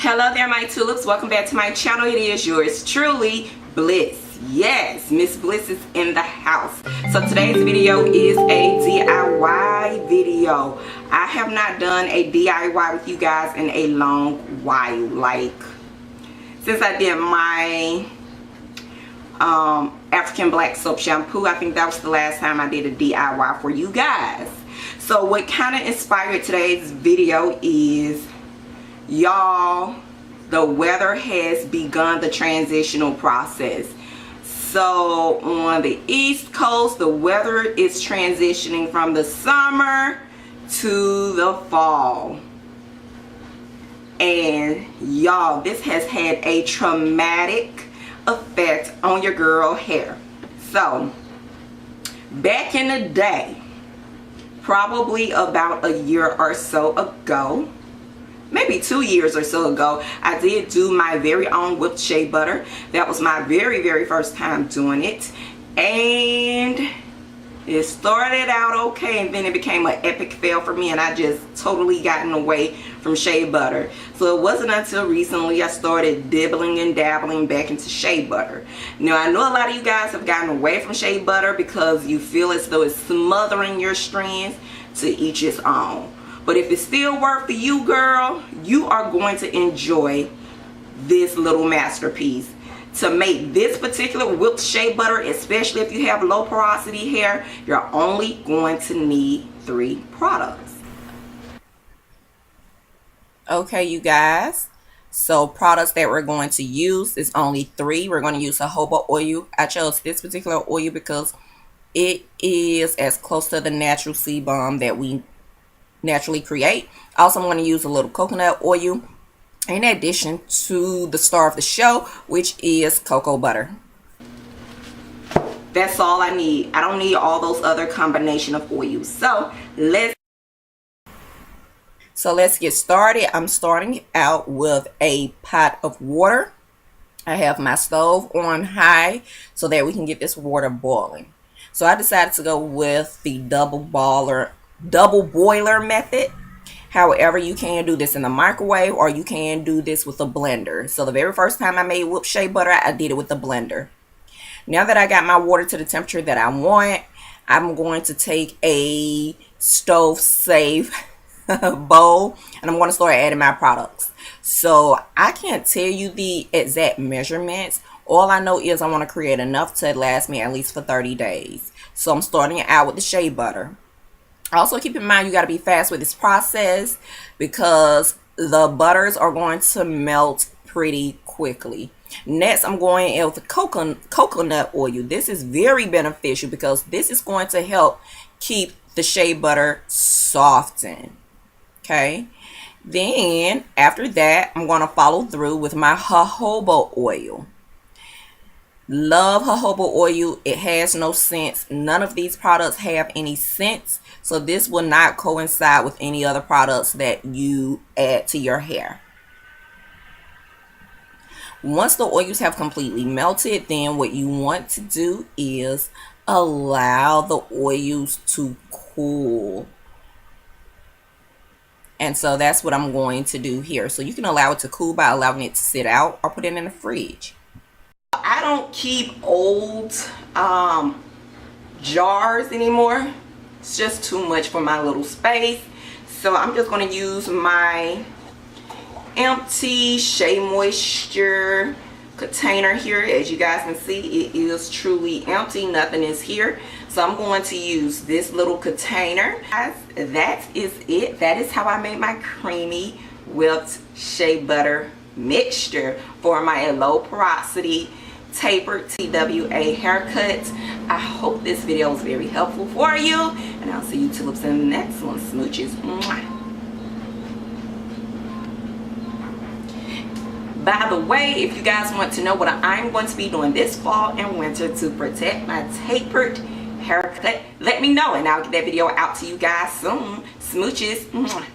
Hello there, my tulips. Welcome back to my channel. It is yours truly, Bliss. Yes, Miss Bliss is in the house. So today's video is a DIY video. I have not done a DIY with you guys in a long while. Like, since I did my African black soap shampoo, I think that was the last time I did a DIY for you guys. So what kind of inspired today's video is, y'all, the weather has begun the transitional process. So on the East Coast, the weather is transitioning from the summer to the fall. And y'all, this has had a traumatic effect on your girl hair. So back in the day, probably about a year or so ago, maybe 2 years or so ago, I did do my very own whipped shea butter. That was my very first time doing it, and it started out okay, and then it became an epic fail for me, and I just totally gotten away from shea butter. So it wasn't until recently I started dibbling and dabbling back into shea butter. Now, I know a lot of you guys have gotten away from shea butter because you feel as though it's smothering your strands. To each his own. But if it still works for you, girl, you are going to enjoy this little masterpiece. To make this particular whipped shea butter, especially if you have low porosity hair, you're only going to need 3 products. Okay, you guys. So products that we're going to use is only 3. We're going to use jojoba oil. I chose this particular oil because it is as close to the natural sebum that we naturally create. Also, I'm going to use a little coconut oil in addition to the star of the show, which is cocoa butter. That's all I need. I don't need all those other combination of oils. So let's get started. I'm starting out with a pot of water. I have my stove on high so that we can get this water boiling. So I decided to go with the double boiler method. However, you can do this in the microwave, or you can do this with a blender. So the very first time I made whipped shea butter, I did it with a blender. Now that I got my water to the temperature that I want, I'm going to take a stove safe bowl, and I'm going to start adding my products. So I can't tell you the exact measurements. All I know is I want to create enough to last me at least for 30 days. So I'm starting out with the shea butter. Also, keep in mind you got to be fast with this process because the butters are going to melt pretty quickly. Next, I'm going in with coconut oil. This is very beneficial because this is going to help keep the shea butter softened. Okay. Then after that, I'm going to follow through with my jojoba oil. Love jojoba oil. It has no scents. None of these products have any scents, so this will not coincide with any other products that you add to your hair. Once the oils have completely melted, then what you want to do is allow the oils to cool. And so that's what I'm going to do here. So you can allow it to cool by allowing it to sit out or put it in the fridge. I don't keep old jars anymore. It's just too much for my little space. So I'm just going to use my empty Shea Moisture container here. As you guys can see, it is truly empty. Nothing is here. So I'm going to use this little container. Guys, that is it. That is how I made my creamy whipped shea butter mixture for my low porosity tapered TWA haircut. I hope this video was very helpful for you, and I'll see you tulips in the next one. Smooches. Mwah. By the way, if you guys want to know what I'm going to be doing this fall and winter to protect my tapered haircut, let me know, and I'll get that video out to you guys soon. Smooches. Mwah.